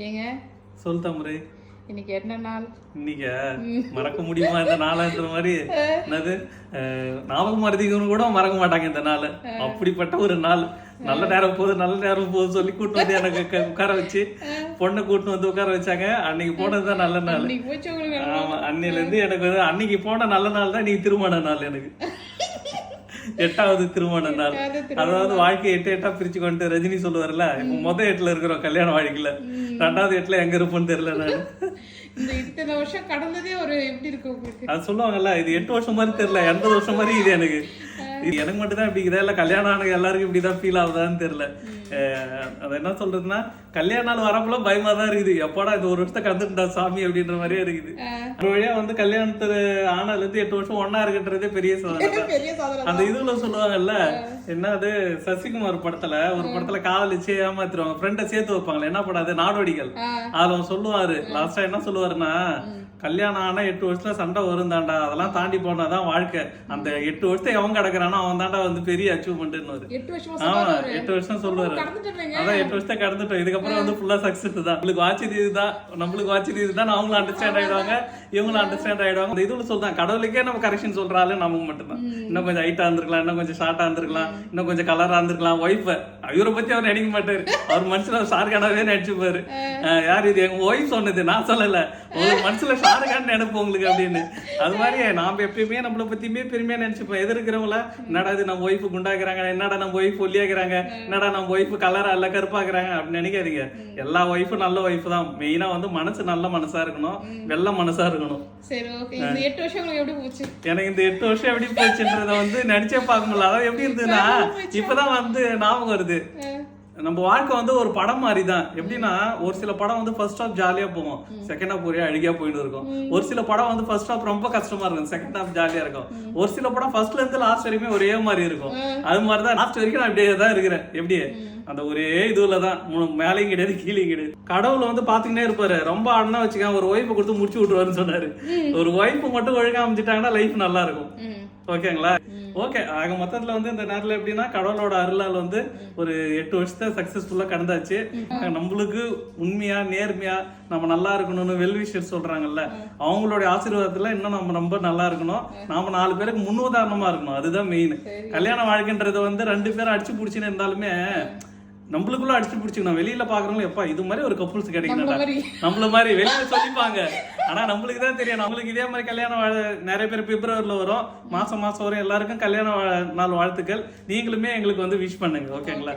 ஏங்க சொல் தம்பரே. இன்னைக்கு என்ன நாள்? இன்னைக்கு மறக்க முடியுமா இந்த நாளுன்ற மாதிரி என்னது ஞாபகம் மறதிக்கணும் கூட மறக்க மாட்டாங்க இந்த நாள். அப்படிப்பட்ட ஒரு நாள். நல்ல நேரம் போகுது சொல்லி கூட்டு வந்து எனக்கு உட்கார வச்சு பொண்ணை கூட்டு வந்து உட்கார வச்சாங்க. அன்னைக்கு போனதுதான் நல்ல நாள். ஆமா, அன்னையில இருந்து எனக்கு வந்து அன்னைக்கு போன நல்ல நாள் தான் இன்னைக்கு திருமண நாள். எனக்கு 8வது திருமண நாள். அதாவது வாழ்க்கையை 8 பிரிச்சு கொண்டு ரஜினி சொல்லுவார்ல, இப்ப மொதல் 8ல இருக்கிறோம் கல்யாண வாழ்க்கையில, 2வது 8ல எங்க இருப்போம்னு தெரியல. நான் இந்த இத்தனை வருஷம் கடந்ததே ஒரு எப்படி இருக்கு உங்களுக்கு? அது சொல்லுவாங்கல்ல, இது 8 வருஷம் மாதிரி தெரியல, 80 வருஷம் மாதிரி இது எனக்கு. இது எனக்கு மட்டும் தான் இப்படி இதா, இல்ல கல்யாணம் ஆன எல்லாருக்கும் இப்படிதான் ஃபீல் ஆகுதான்னு தெரியல. அது என்ன சொல்றதுன்னா, கல்யாண நாள் வரப்போல பயமா தான் இருக்குது. எப்படா இந்த ஒரு வருஷத்தை கந்துட்டா சாமி அப்படின்ற மாதிரியே இருக்குது. ஒரு வழியா வந்து கல்யாணத்துல ஆனால இருந்து 8 வருஷம் ஒன்னா இருக்குன்றதே பெரிய சாதனை. அந்த இதுல சொல்லுவாங்கல்ல, என்ன அது சசிகுமார் படத்துல ஒரு படத்துல காதலிச்சு ஏமாத்திருவாங்க, ஃப்ரெண்ட சேர்த்து வைப்பாங்களே, என்ன படாது நாடோடிகள். அதுல சொல்லுவாரு லாஸ்டா என்ன சொல்லுவாருன்னா, கல்யாணம் ஆனா 8 வருஷத்துல சண்டை வரும் தாண்டா, அதெல்லாம் தாண்டி போனாதான் வாழ்க்கை. அந்த 8 வருஷத்தை எவன் கிடக்குறானோ அவன் தாண்டா வந்து பெரிய அச்சீவ்மெண்ட். ஆமா, 8 வருஷம் சொல்லுவாரு. அதான் 8 வருஷத்தை கடந்துட்டோம், இதுக்கப்புறம் வந்து ஃபுல்லா சக்சஸ் தான். நம்மளுக்கு வாட்சது இதுதான் அவங்களும் அண்டர்ஸ்டாண்ட் ஆயிடுவாங்க, இவங்களும் அண்டர்ஸ்டாண்ட் ஆயிடுவாங்க. இந்த இதுல சொல்றாங்க, கடவுளுக்கே நம்ம கரெக்ஷன் சொல்றாரு நமக்கு மட்டும்தான். இன்னும் கொஞ்சம் ஹைட்டா இருந்திருக்கலாம், இன்னும் கொஞ்சம் ஷார்ட்டா இருந்திருக்கலாம், இன்னும் கொஞ்சம் கலரா இருந்திருக்கலாம். ஒய்ஃப இவரை பத்தி அவர் நினைக்க மாட்டாரு, அவர் மனசுல ஷார்கானாவே நினைச்சுப்பாரு. யார் இது? எங்க ஒய்ஃப் சொன்னது, நான் சொல்லல. உங்களுக்கு மனசுல ஷாருக்கான்னு நினைப்போம் உங்களுக்கு அப்படின்னு. அது மாதிரி நாம எப்பயுமே நம்மளை பத்தியுமே பெருமையா நினைச்சுப்போம். எது இருக்கிறவங்கள, என்னடா இது நம்ம ஒய்ஃபு குண்டாக்குறாங்க, என்னடா நம்ம ஒய்ஃப் ஒல்லியாக்குறாங்க, என்னடா நம்ம ஒய்ஃபு கலரா இல்ல கருப்பாக்குறாங்க அப்படின்னு நினைக்காதீங்க. எல்லா ஒய்ஃபும் நல்ல ஒய்ஃப் தான். மெயினா வந்து மனசு நல்ல மனசா இருக்கணும், வெள்ள மனசா இருக்கணும். சரி, ஓகே. இந்த 8 வருஷம் உங்களுக்கு எப்படி போச்சு? எனக்கு இந்த 8 வருஷம் எப்படி போச்சுன்றத வந்து நினைச்சே பார்க்க முடியல. அதாவது எப்படி இருந்ததுன்னா, இப்பதான் வந்து ஞாபகம் வருது. நம்ம வாழ்க்கை வந்து ஒரு படம் மாதிரி தான். எப்படின்னா, ஒரு சில படம் வந்து ஃபர்ஸ்ட் ஹாஃப் ஜாலியா போகும், செகண்ட் ஹாஃப் ஒரே அழுகியா போயிட்டு இருக்கும். ஒரு சில படம் வந்து ஃபர்ஸ்ட் ஹாஃப் ரொம்ப கஷ்டமா இருக்கும், செகண்ட் ஹாஃப் ஜாலியா இருக்கும். ஒரு சில படம் ஃபர்ஸ்ட்ல இருந்து லாஸ்ட் வரைக்குமே ஒரே மாதிரி இருக்கும். அது மாதிரிதான் லாஸ்ட் வரைக்கும் நான் அப்படியே தான் இருக்கிறேன். எப்படி அந்த ஒரே இதுலதான், மேலையும் கிடையாது கீழையும் கிடையாது. கடவுளை வந்து பாத்துக்கிட்டே இருப்பாரு. ரொம்ப ஆடனா வச்சுக்காம ஒரு ஒய்ஃபை கொடுத்து முடிச்சு விட்டுருவாருன்னு சொன்னாரு. ஒரு ஒய்ஃபை மட்டும் ஒழுங்கா அமைச்சிட்டாங்கன்னா லைஃப் நல்லா இருக்கும். ஓகேங்களா? ஓகே. ஆக மொத்தத்துல வந்து இந்த நேரத்துல எப்படின்னா, கடவுளோட அருளால் வந்து ஒரு 8 வருஷத்தை சக்சஸ்ஃபுல்லா கடந்தாச்சு. நம்மளுக்கு உண்மையா நேர்மையா நம்ம நல்லா இருக்கணும்னு வெல்விஷர் சொல்றாங்கல்ல, அவங்களுடைய ஆசீர்வாதத்துல இன்னும் நம்ம ரொம்ப நல்லா இருக்கணும். நாம 4 பேருக்கு முன்னுதாரணமா இருக்கணும். அதுதான் மெயின். கல்யாண வாழ்க்கைன்றது வந்து 2 பேரும் அடிச்சு பிடிச்சுன்னு இருந்தாலுமே நம்மளுக்குள்ள அடிச்சு பிடிச்சிக்கணும். வெளியில பாக்குறவங்க எப்பா இது மாதிரி ஒரு கப்புள்ஸ் கிடைக்கணும்டா, நம்மள மாதிரி வெளியில சொல்லிப்பாங்க. ஆனா நம்மளுக்கு தான் தெரியும். நம்மளுக்கு இதே மாதிரி கல்யாணம் நிறைய பேர் பிப்ரவரியில வரும், மாசம் வரும். எல்லாருக்கும் கல்யாண நாள் வாழ்த்துக்கள். நீங்களுமே எங்களுக்கு வந்து விஷ் பண்ணுங்க. ஓகேங்களா?